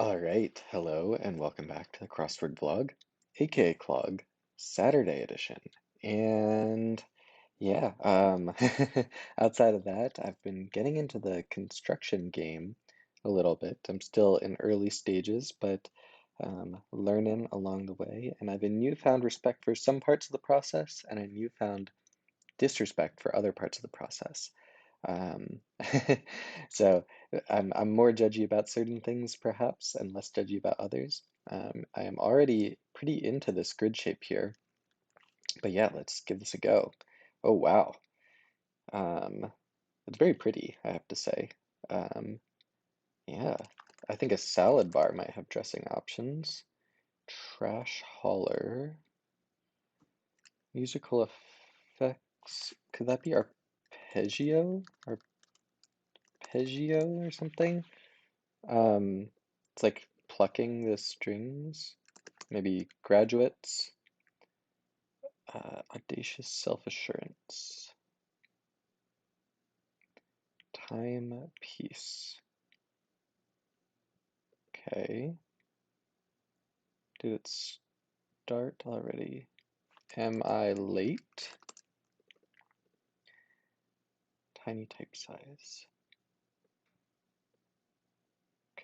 All right, hello and welcome back to the Crossword vlog, aka Clog, Saturday edition. And yeah, outside of that, I've been getting into the construction game a little bit. I'm still in early stages, but learning along the way. And I have a newfound respect for some parts of the process and a newfound disrespect for other parts of the process. Um, so I'm more judgy about certain things perhaps and less judgy about others. I am already pretty into this grid shape here, but yeah, let's give this a go. Oh wow. Um, it's very pretty, I have to say. Um, yeah, I think a salad bar might have dressing options. Trash hauler. Musical effects. Could that be arpeggio? Arpeggio or something? It's like plucking the strings, maybe graduates, audacious self-assurance, timepiece. Okay, did it start already? Am I late? Tiny type size.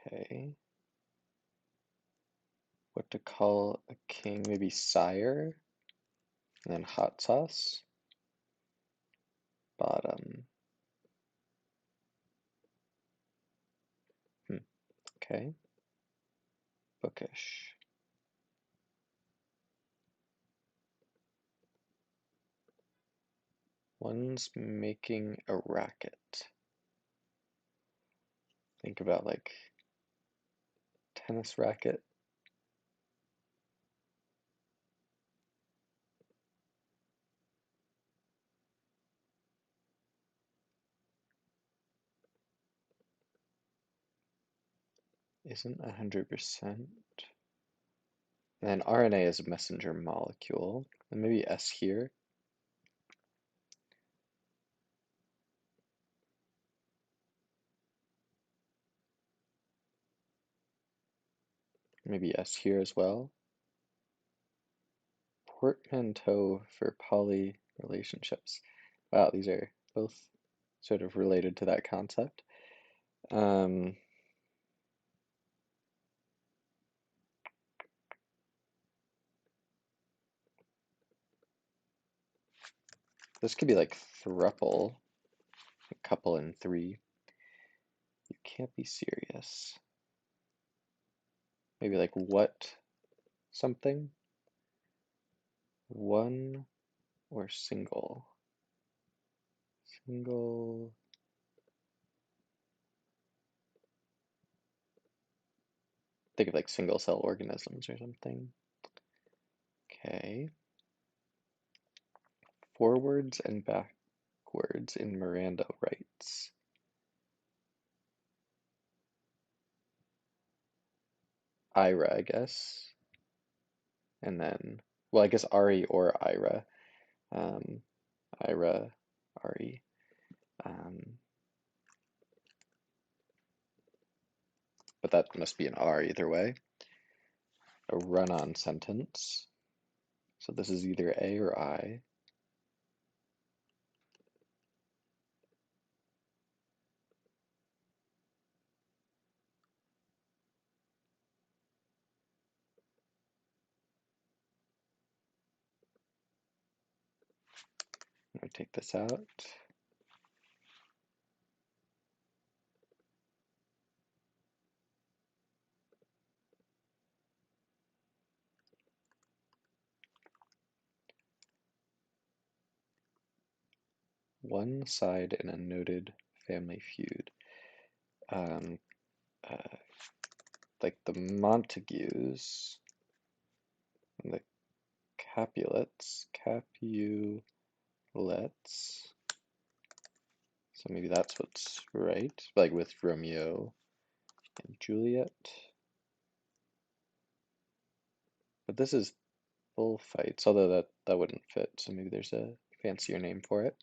Okay. What to call a king? Maybe sire, and then hot sauce. Bottom. Okay. Bookish. One's making a racket. Think about like tennis racket. Isn't 100%. And then RNA is a messenger molecule. And maybe S here. Maybe S here as well. Portmanteau for poly relationships. Wow, these are both sort of related to that concept. Um, this could be like thruple, a couple and three. You can't be serious. Maybe like what something? One or single? Single. Think of like single cell organisms or something. Okay. Forwards and backwards in Miranda rights. Ira, I guess. And then, well, I guess Ari or Ira. Um, Ira, Ari. Um, but that must be an R either way. A run-on sentence. So this is either A or I. I'm going to take this out. One side in a noted family feud. Um, uh, like the Montagues and the Capulets. So maybe that's what's right, like with Romeo and Juliet. But this is bullfights, although that wouldn't fit, so maybe there's a fancier name for it.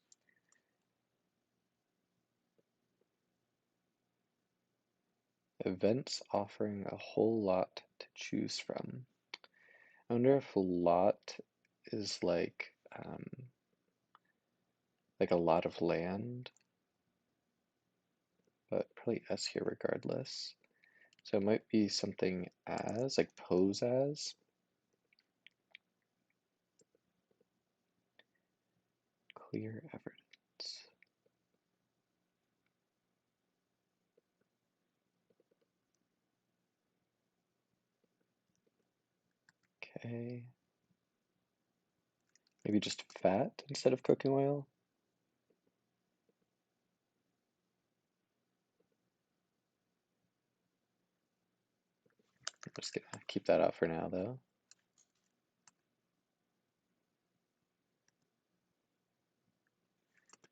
Events offering a whole lot to choose from. I wonder if lot is like a lot of land, but probably S here regardless. So it might be something as, like pose as. Clear evidence. Okay. Maybe just fat instead of cooking oil. I'm just gonna keep that out for now though.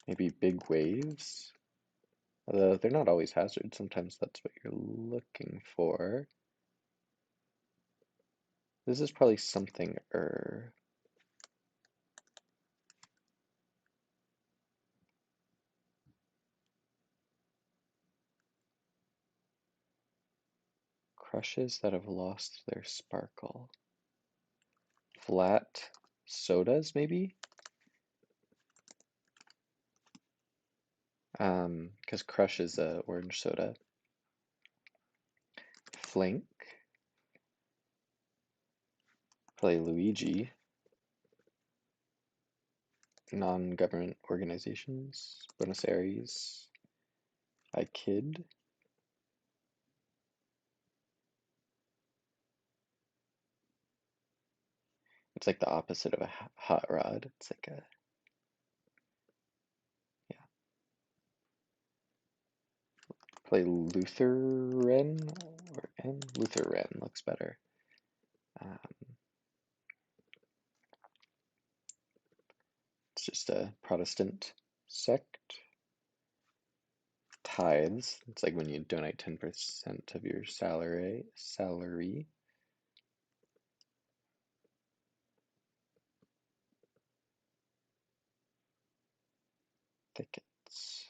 Maybe big waves. Although they're not always hazards, sometimes that's what you're looking for. This is probably something crushes that have lost their sparkle. Flat sodas, maybe? Because Crush is a orange soda. Flink. Probably Luigi. Non-government organizations. Buenos Aires. I Kid. It's like the opposite of a hot rod. It's like a, yeah. Play Lutheran or N? Lutheran looks better. Um, it's just a Protestant sect. Tithes. It's like when you donate 10% of your salary. Tickets.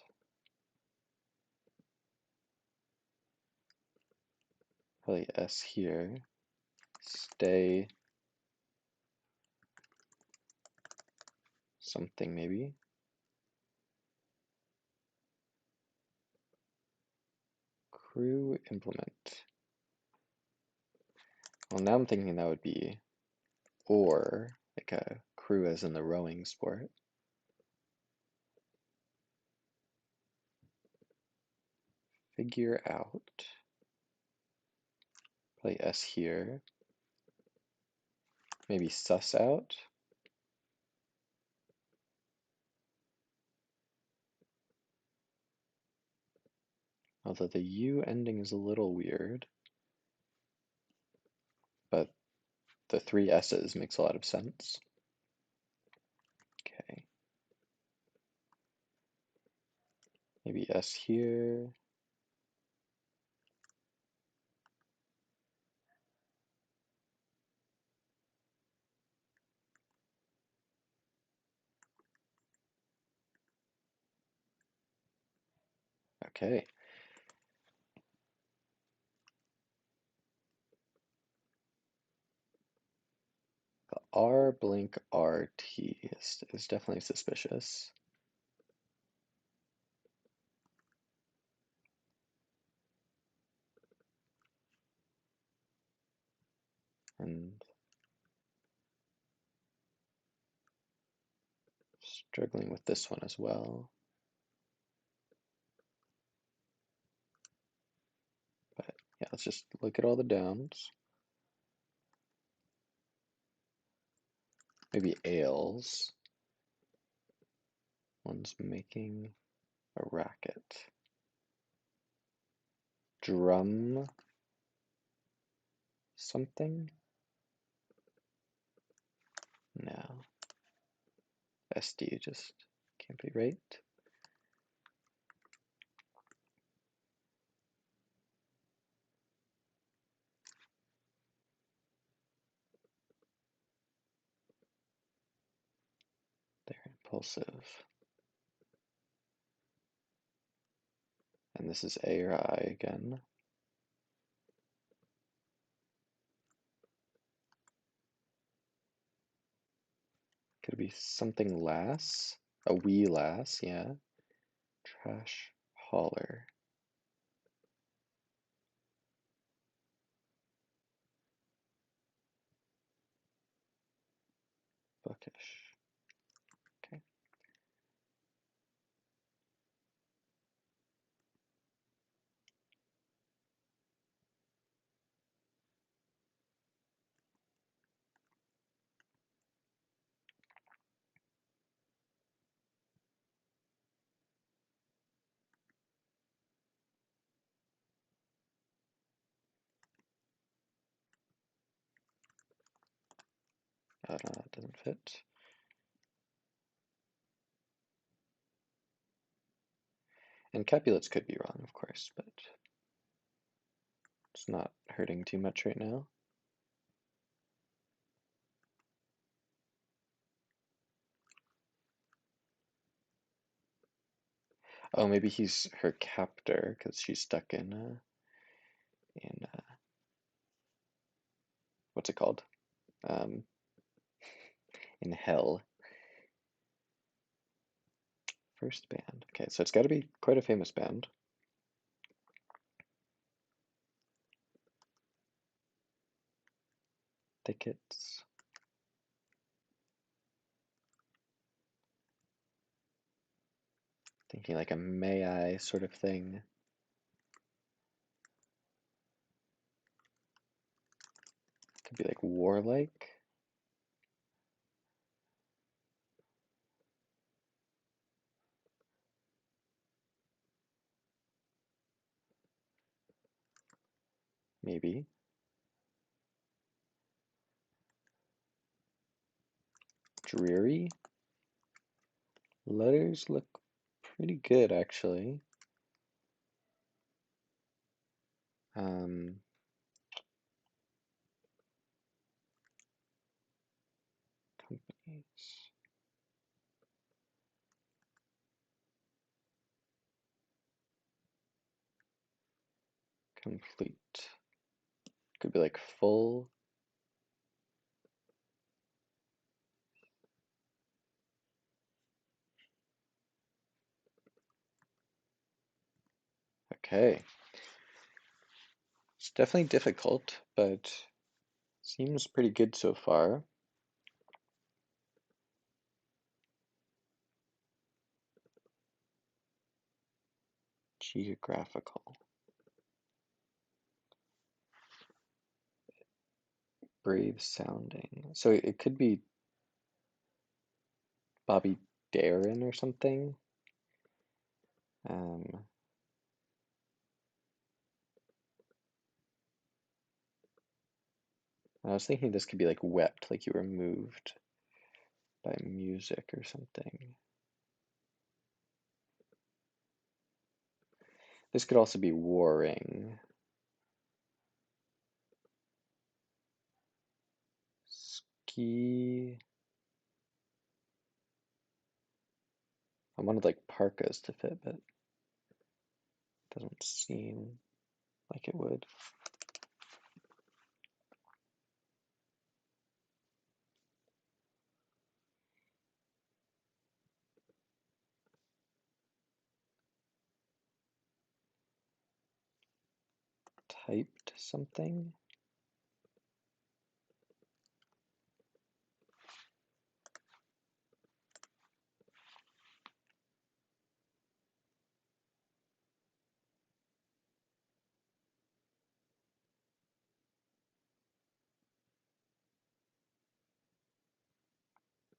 Probably S here. Stay something maybe. Crew implement. Well, now I'm thinking that would be or, like a crew as in the rowing sport. Figure out. Probably S here. Maybe suss out. Although the U ending is a little weird, but the three S's makes a lot of sense. Okay. Maybe S here. Okay. The R blink RT is definitely suspicious. And struggling with this one as well. But yeah, let's just look at all the downs. Maybe ales. One's making a racket. Drum something? No. SD just can't be right. They're impulsive. And this is A or I again. Could it be something lass? A wee lass, yeah. Trash hauler. Bookish. Okay. No, it doesn't fit. And Capulets could be wrong, of course, but it's not hurting too much right now. Oh, maybe he's her captor because she's stuck in what's it called? Um, in hell. First band. Okay, so it's got to be quite a famous band. Tickets. Thinking like a may I sort of thing. Could be like warlike. Maybe. Dreary. Letters look pretty good actually. Um, companies. Complete. Could be like full. Okay. It's definitely difficult, but seems pretty good so far. Geographical. Brave sounding. So it could be Bobby Darin or something. Um, I was thinking this could be like wept, like you were moved by music or something. This could also be warring. Ski. I wanted like parkas to fit, but it doesn't seem like it would. Typed something.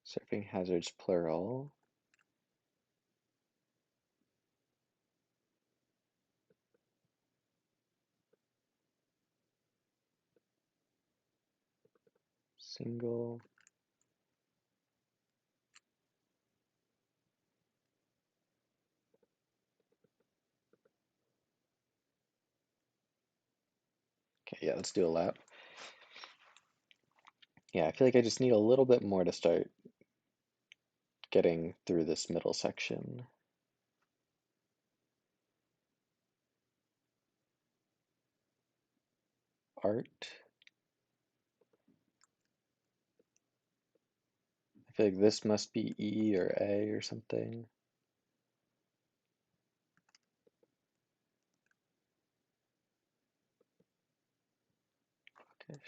Surfing hazards plural. Single. Okay, yeah, let's do a lap. Yeah, I feel like I just need a little bit more to start getting through this middle section. Art. I feel like this must be E or A or something. Okay.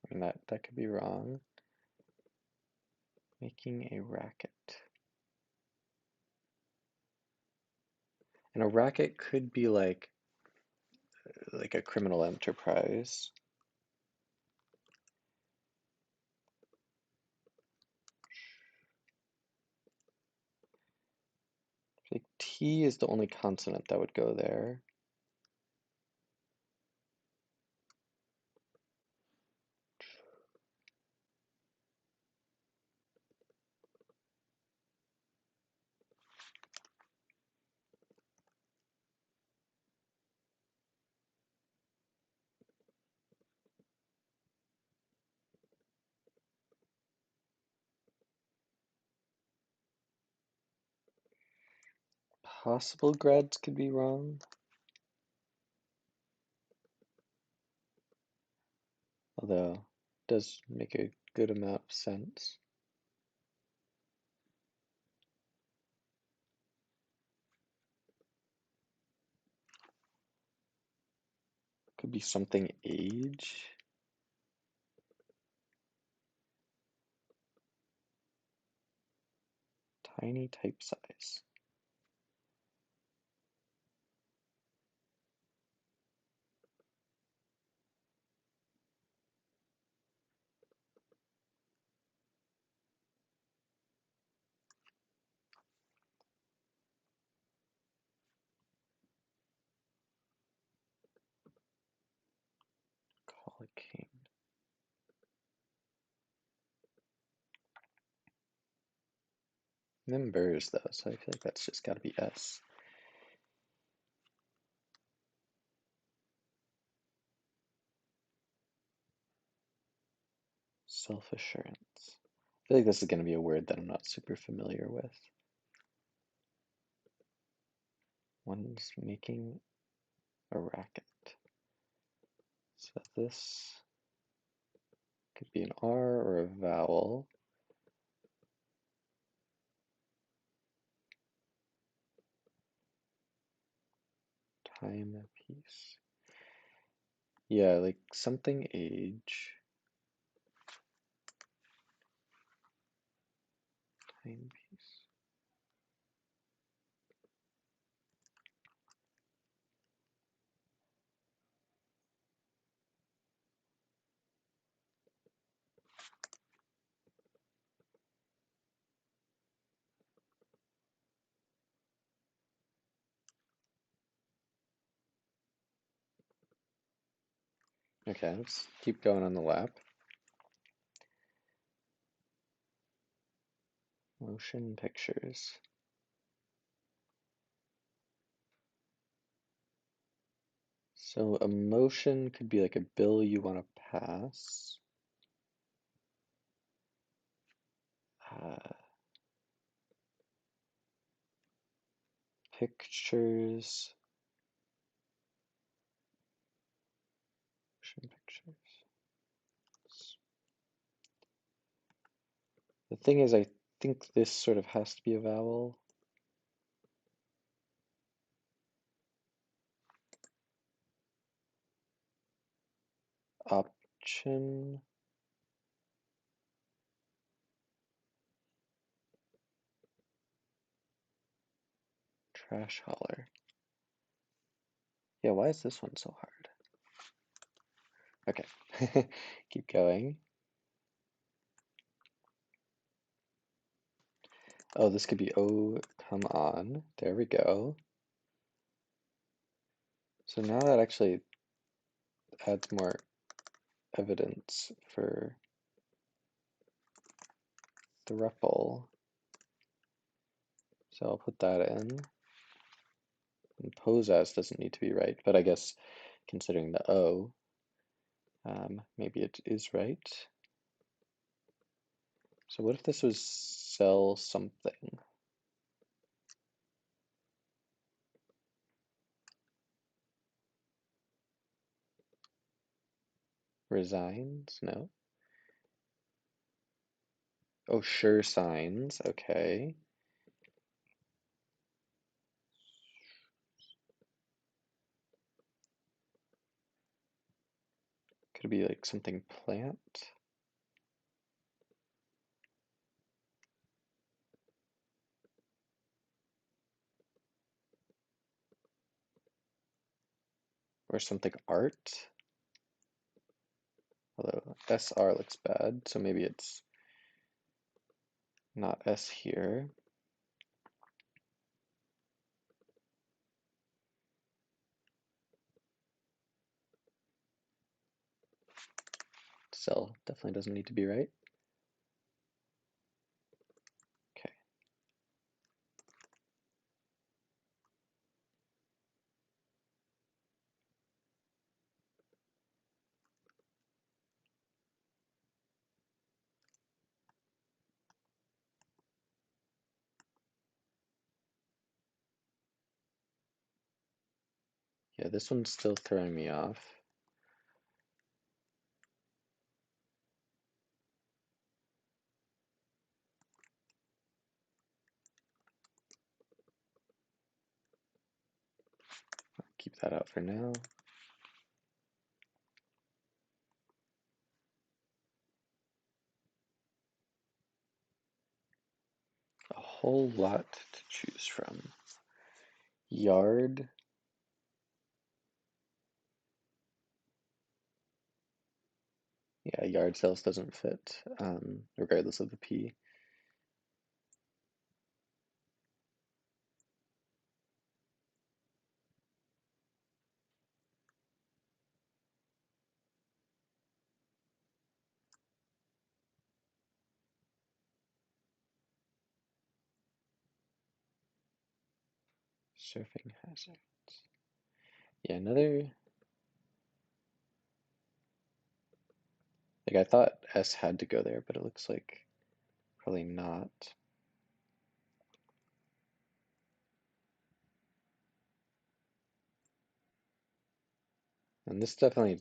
I mean, that could be wrong. Making a racket. And a racket could be like a criminal enterprise. Like T is the only consonant that would go there. Possible grads could be wrong. Although it does make a good amount of sense. Could be something age. Tiny type size. Collocaine. Members though, so I feel like that's just gotta be S. Self-assurance. I feel like this is gonna be a word that I'm not super familiar with. One's making a racket. So this could be an R or a vowel. Timepiece. Yeah, like something age. Timepiece. Okay, let's keep going on the lap. Motion pictures. So a motion could be like a bill you want to pass. Uh, Pictures. Motion pictures. The thing is, I think this sort of has to be a vowel. Option. Trash hauler. Yeah, why is this one so hard? Okay, keep going. Oh, this could be oh, come on. There we go. So now that actually adds more evidence for thruple. So I'll put that in. And pose as doesn't need to be right, but I guess considering the O, maybe it is right. So what if this was sell something? Resigns? No. Oh, sure signs. Okay. Could it be like something plant? Or something art? Although SR looks bad, so maybe it's not S here. Cell definitely doesn't need to be right. Okay. Yeah, this one's still throwing me off. I'll keep that out for now. A whole lot to choose from. Yard. Yeah, yard sales doesn't fit, regardless of the P. Surfing hazards. Yeah, another. Like I thought S had to go there, but it looks like probably not. And this definitely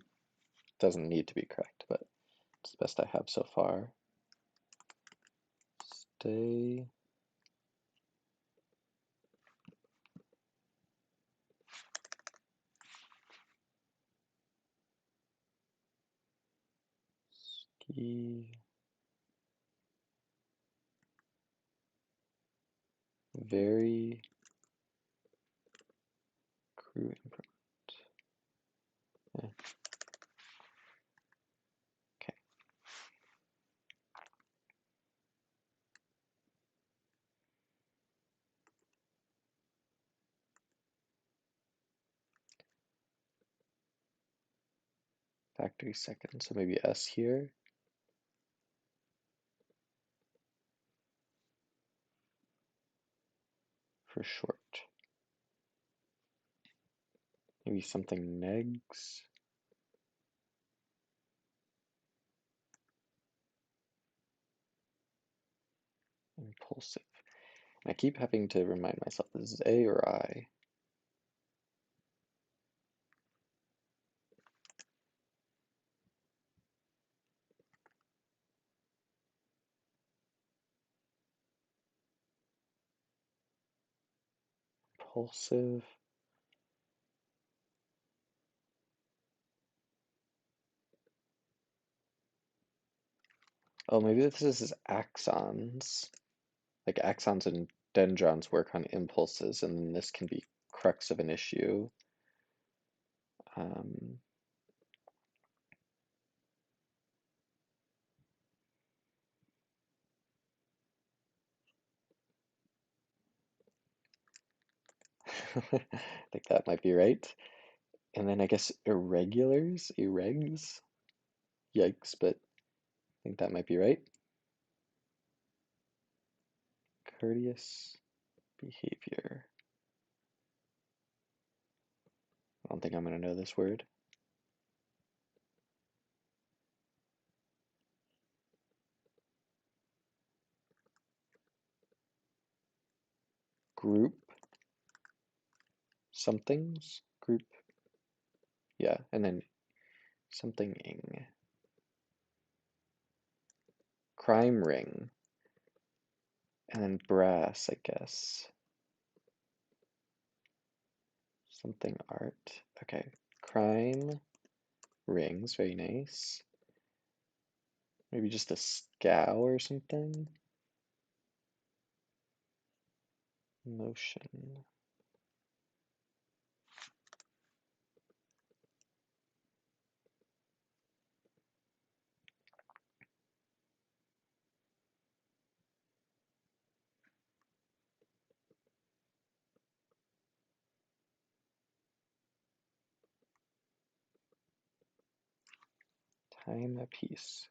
doesn't need to be correct, but it's the best I have so far. Stay. Ski. Very crew improvement. Yeah. Okay. Factory second, so maybe S here for short. Maybe something negs. Impulsive. And I keep having to remind myself, this is A or I. Impulsive. Oh, maybe this is axons. Like axons and dendrons work on impulses, and then this can be crux of an issue. Um, I think that might be right. And then I guess irregulars, irregs. Yikes, but I think that might be right. Courteous behavior. I don't think I'm going to know this word. Group somethings. Group. Yeah, and then something ing. crime ring, and then brass, I guess. Something art. Okay, crime rings, very nice. Maybe just a scow or something. Motion. Time a piece.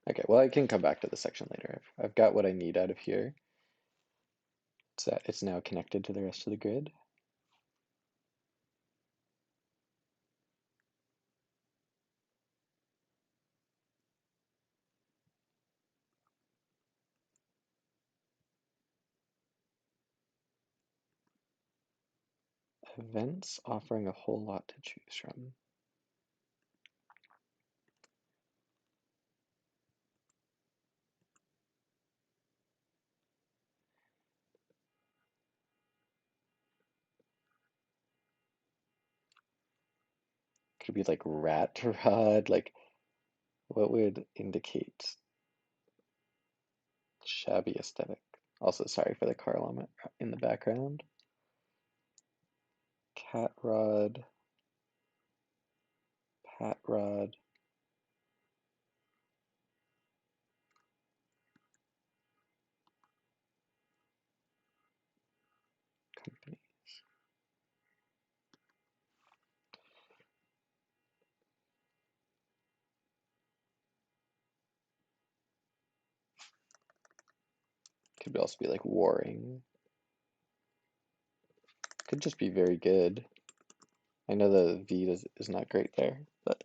Okay, well, I can come back to the section later. I've got what I need out of here. It's now connected to the rest of the grid. Events offering a whole lot to choose from. Could be like rat rod, like what would indicate shabby aesthetic? Also, sorry for the car alarm in the background. Cat rod, pat rod. Company. Could also be like warring. Could just be very good. I know the V is not great there, but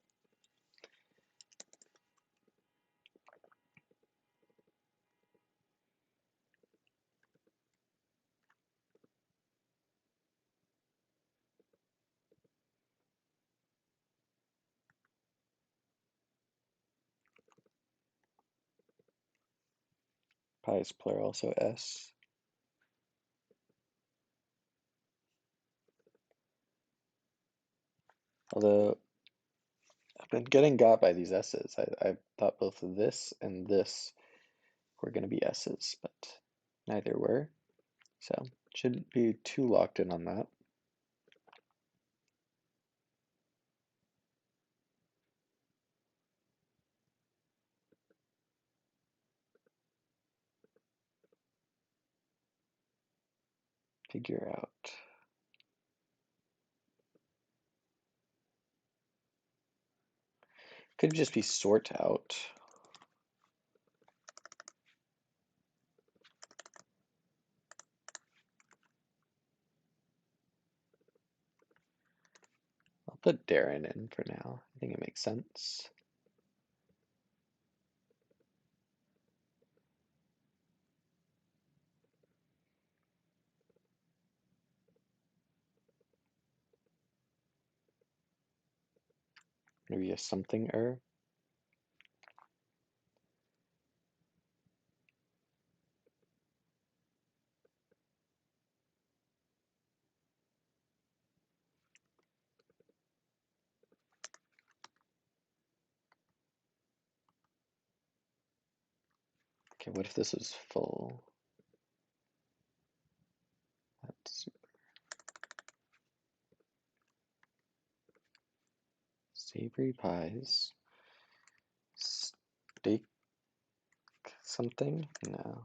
pi is plural, so S. Although I've been getting got by these S's. I thought both this and this were going to be S's, but neither were. So shouldn't be too locked in on that. Figure out. Could just be sort out. I'll put Darren in for now. I think it makes sense. Maybe a something er. Okay, what if this is full? That's savory pies. Steak something? No.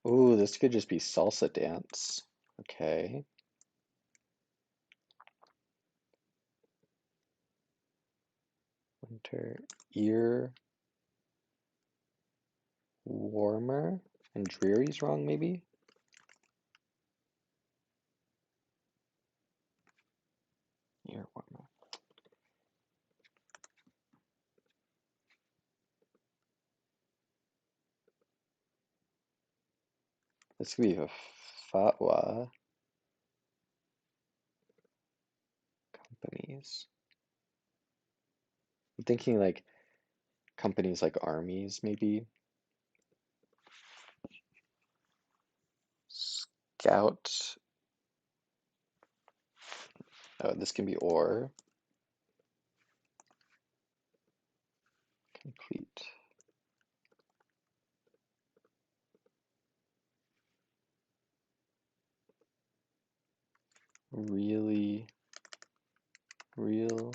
Ooh, this could just be salsa dance. Okay. Winter ear warmer. And dreary's wrong, maybe? Ear warmer. This could be a fatwa companies. I'm thinking like companies like armies, maybe. Scout. Oh, this can be or. Complete. Really, real.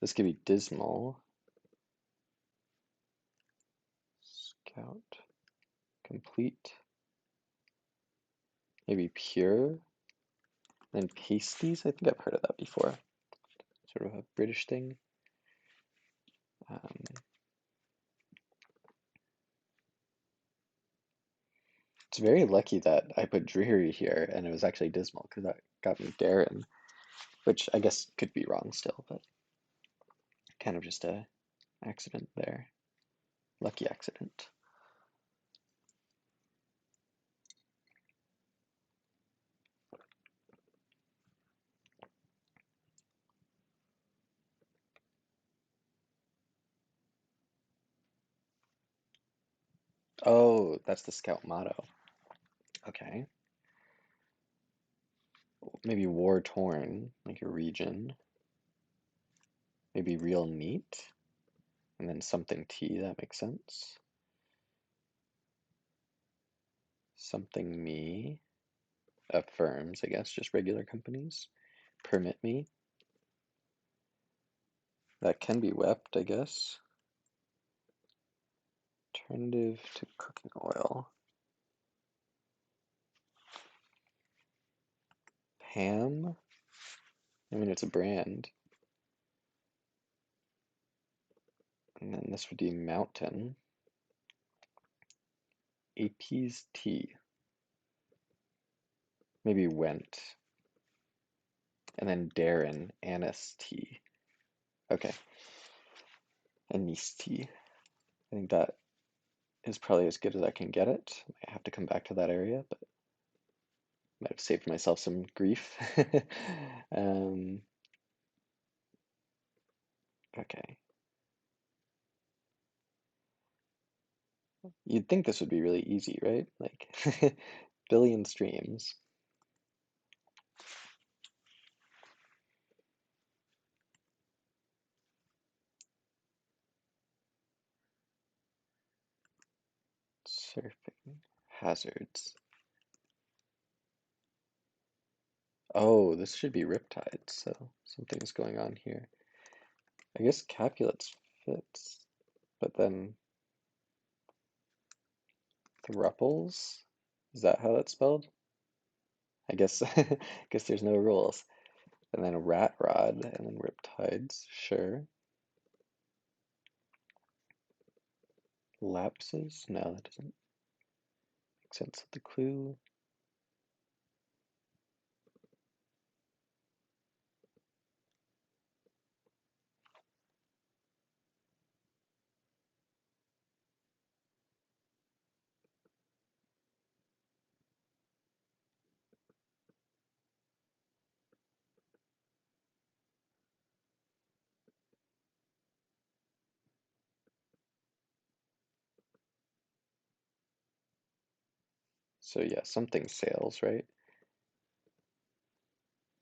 This could be dismal. Scout. Complete. Maybe pure. Then pasties. I think I've heard of that before. Sort of a British thing. Um, it's very lucky that I put dreary here and it was actually dismal because that got me Darren, which I guess could be wrong still, but kind of just a accident there. Lucky accident. Oh, that's the scout motto. Okay. Maybe war torn, like a region. Maybe real neat. And then something T, that makes sense. Something me. Firms, I guess, just regular companies. Permit me. That can be wept, I guess. Alternative to cooking oil. Pam? I mean, it's a brand. And then this would be mountain. AP's tea. Maybe went. And then Darren, Anise tea. Okay. Anise tea. I think that is probably as good as I can get it. I have to come back to that area, but might have saved myself some grief. um, okay. You'd think this would be really easy, right? Like billion streams. Surfing. Hazards. Oh, this should be riptides, so something's going on here. I guess Capulets fits, but then thruples? Is that how that's spelled? I guess guess there's no rules. And then a rat rod, and then riptides, sure. Lapses? No, that doesn't make sense of the clue. So yeah, something sales, right?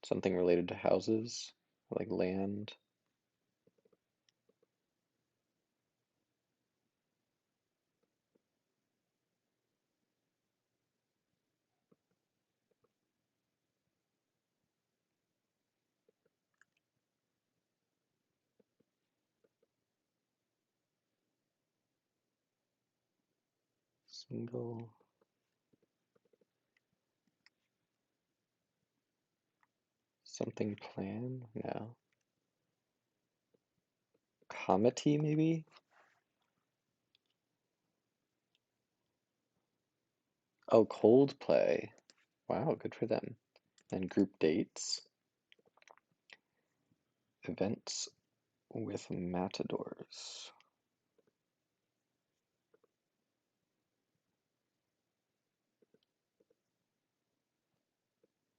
Something related to houses, like land. Single. Something plan? No. Comedy, maybe? Oh, Coldplay. Wow, good for them. And group dates. Events with matadors.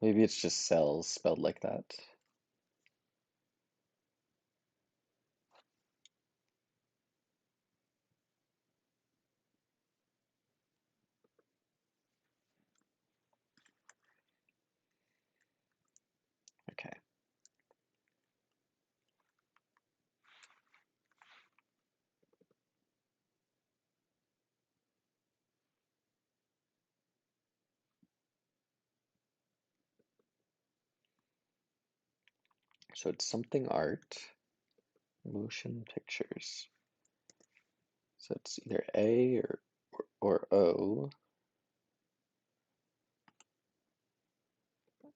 Maybe it's just cells spelled like that. Okay. So it's something art, motion pictures. So it's either A or O.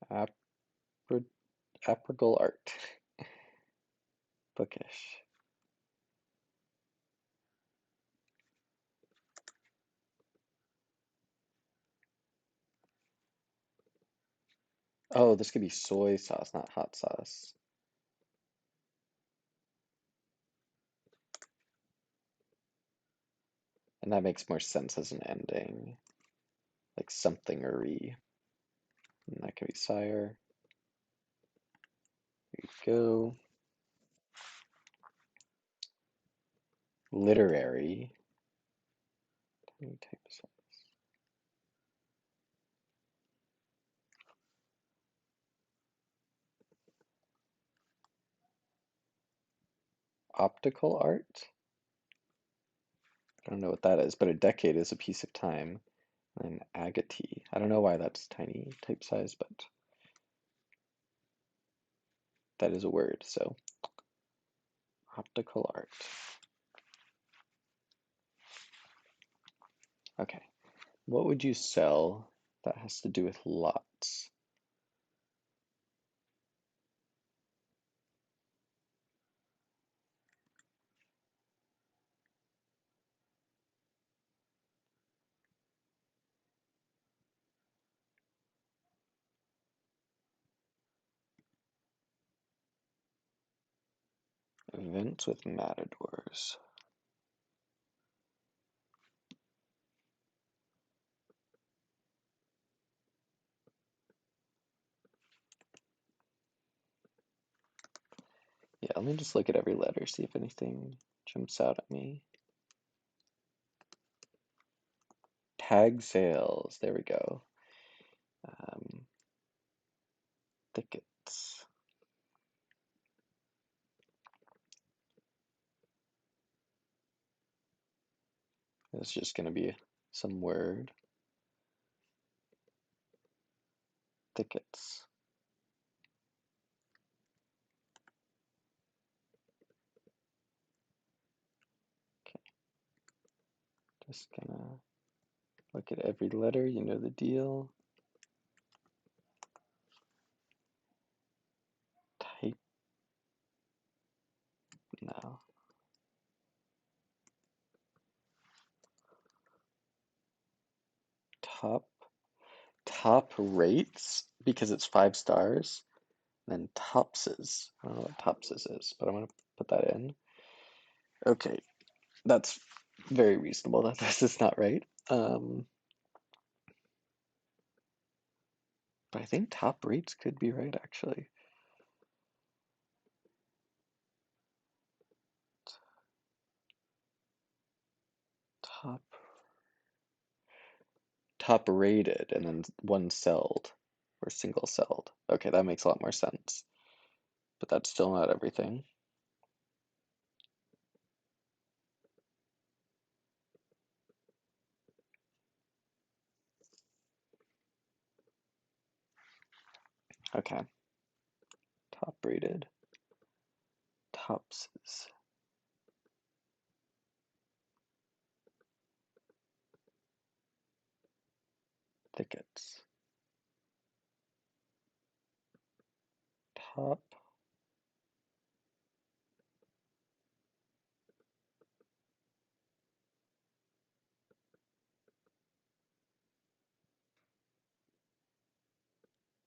Apri Aprigal art. Bookish. Oh, this could be soy sauce, not hot sauce. And that makes more sense as an ending. Like something or re. And that could be sire. There you go. Literary. Tiny types. Optical art? I don't know what that is, but a decade is a piece of time. And agate. I don't know why that's tiny type size, but that is a word, so optical art. Okay. What would you sell that has to do with lots? Events with matadors. Yeah, let me just look at every letter, see if anything jumps out at me. Tag sales, there we go. Um, Thickets. It's just going to be some word. Thickets. Okay, just gonna look at every letter, you know the deal. Type now. Top top rates because it's 5 stars. Then topses. I don't know what topses is, but I'm gonna put that in. Okay, that's very reasonable that this is not right. But I think top rates could be right actually. Top top rated and then one celled or single celled. Okay, that makes a lot more sense. But that's still not everything. Okay. Top rated. Topses. Thickets. Top.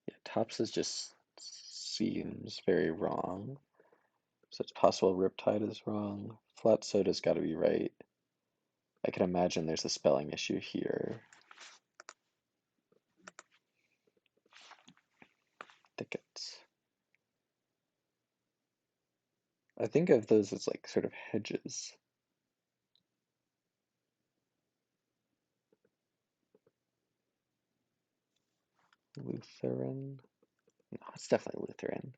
Yeah, topses just seems very wrong. So it's possible Riptide is wrong. Flat Soda's got to be right. I can imagine there's a spelling issue here. thickets. I think of those as like sort of hedges. Lutheran? No, it's definitely Lutheran.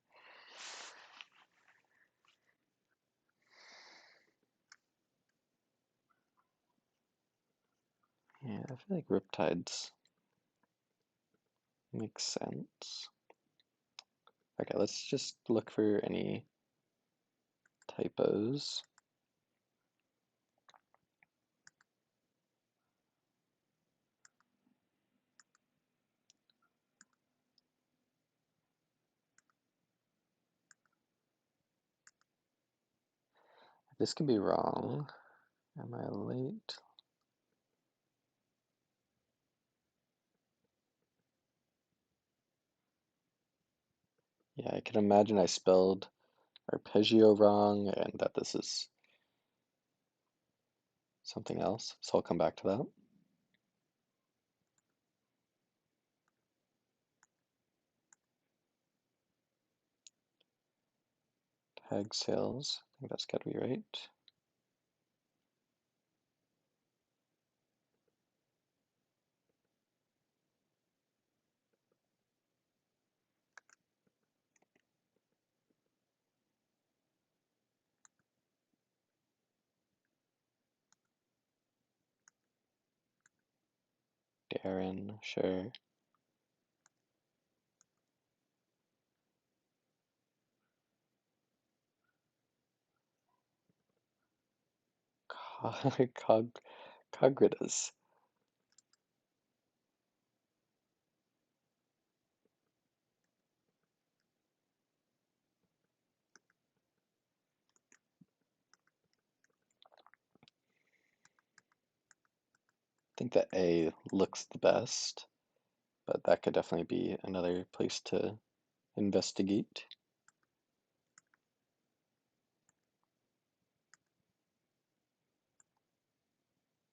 Yeah, I feel like riptides make sense. Okay, let's just look for any typos. This could be wrong. Am I late? Yeah, I can imagine I spelled arpeggio wrong and that this is something else, so I'll come back to that. Tag sales, I think that's got to be right. Darren, sure. Cog Cogritas. I think that A looks the best, but that could definitely be another place to investigate.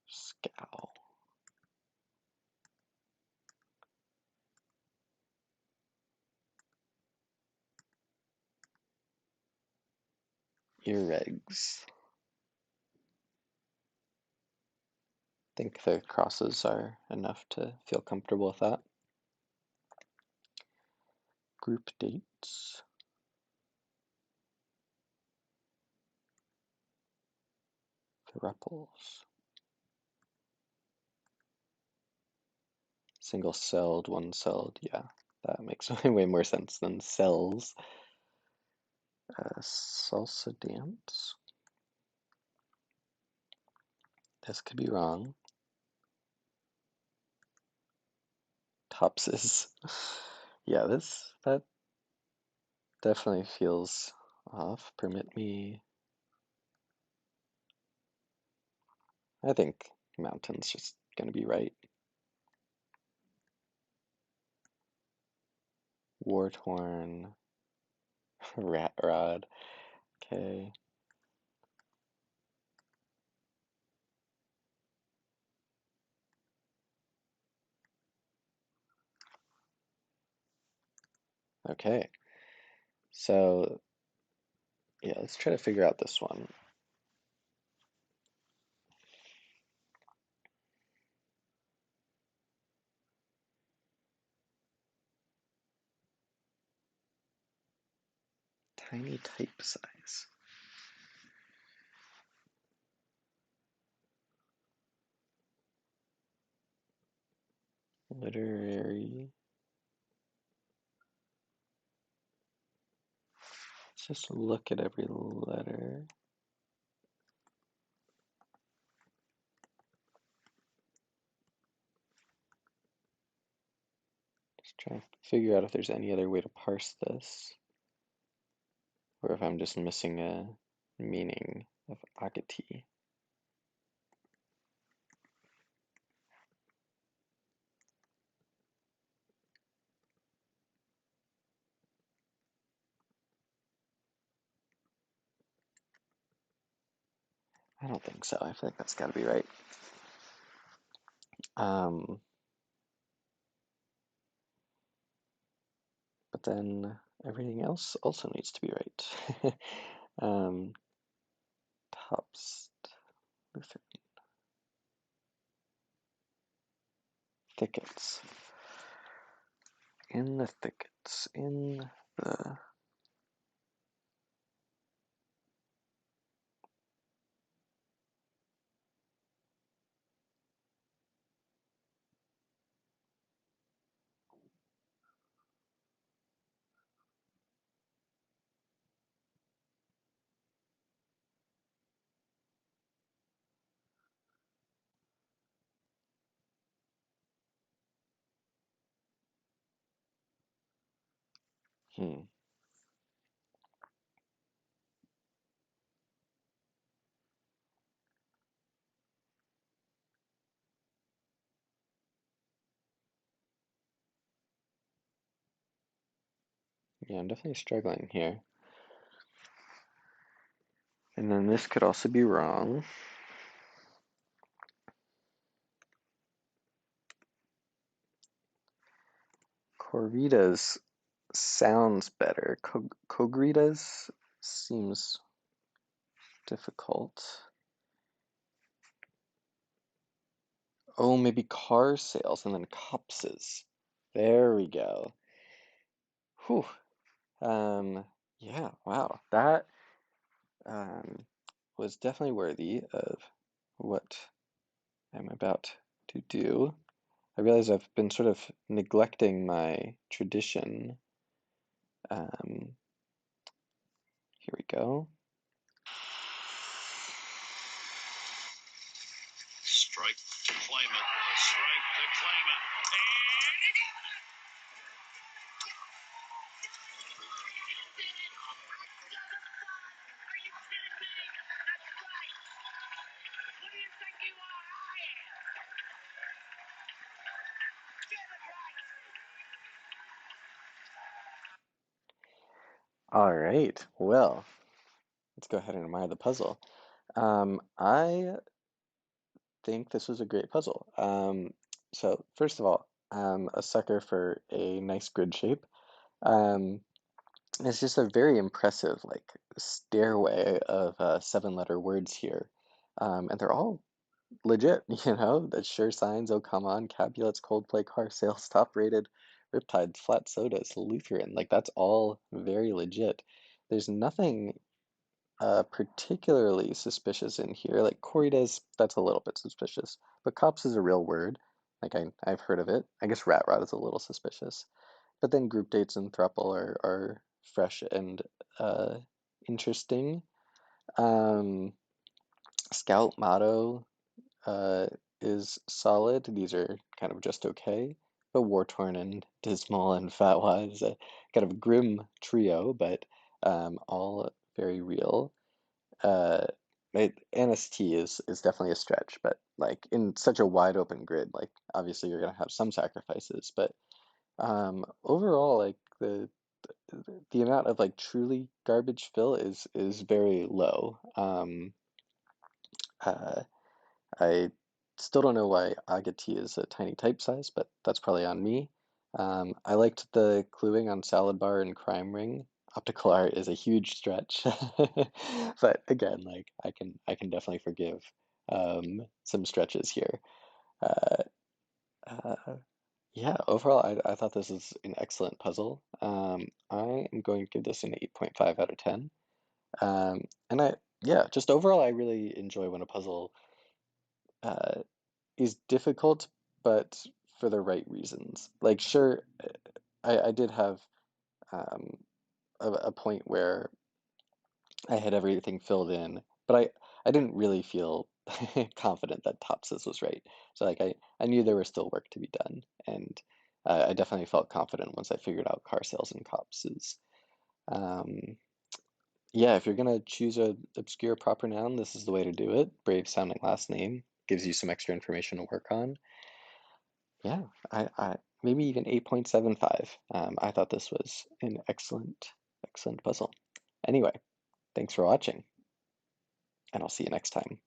Scowl. Earregs. I think the crosses are enough to feel comfortable with that. Group dates. Thruples. Single celled, one celled. Yeah, that makes way more sense than cells. Salsa dance. This could be wrong. Topses. Yeah, that definitely feels off. Permit me. I think mountain's just gonna be right. Warthorn. Rat rod. Okay. Okay. So yeah, let's try to figure out this one. Tiny type size. Literary. Let's just look at every letter. Just trying to figure out if there's any other way to parse this, or if I'm just missing a meaning of agati. I don't think so. I feel like that's got to be right. But then everything else also needs to be right. Um, Tops, Lutheran, thickets, in the thickets, in the hmm. Yeah, I'm definitely struggling here. And then this could also be wrong. Corridas sounds better. Cogritas seems difficult. Oh, maybe car sales and then copses. There we go. Whew. Yeah, wow. That um, was definitely worthy of what I'm about to do. I realize I've been sort of neglecting my tradition. Um, Here we go. Strike to claim it. A strike to claim it. And he got it! Are you kidding me? That's right. Who do you think you are? I am. Get it right. All right. Well, let's go ahead and admire the puzzle. I think this was a great puzzle. So first of all, I'm a sucker for a nice grid shape. Um, it's just a very impressive like stairway of seven-letter words here, and they're all legit. The sure signs. Oh, come on, Capulets, Coldplay, car sales, top rated, Riptides, flat sodas, Lutheran. Like that's all very legit. There's nothing particularly suspicious in here. Like corridas, that's a little bit suspicious. But cops is a real word. Like I've heard of it. I guess rat rot is a little suspicious. But then group dates and thruple are fresh and uh, interesting. Um, Scout motto uh, is solid. These are kind of just okay. But war torn and dismal and fat wise, a kind of grim trio, but all very real. Uh, NST is definitely a stretch, but like in such a wide open grid, like obviously you're gonna have some sacrifices, but overall, like the amount of like truly garbage fill is very low. Uh, I still don't know why Agati is a tiny type size, but that's probably on me. I liked the cluing on Salad Bar and Crime Ring. Optical art is a huge stretch, but again, like I can definitely forgive some stretches here. Uh, uh, yeah, overall, I thought this is an excellent puzzle. I am going to give this an 8.5 out of 10. And yeah, just overall, I really enjoy when a puzzle uh, is difficult, but for the right reasons. Like, sure, I did have um, a point where I had everything filled in, but I didn't really feel confident that Topsis was right. So like I knew there was still work to be done, and I definitely felt confident once I figured out car sales and copses. Um, yeah, if you're gonna choose a obscure proper noun, this is the way to do it. Brave sounding last name gives you some extra information to work on. Yeah, I maybe even 8.75. I thought this was an excellent puzzle. Anyway, thanks for watching, and I'll see you next time.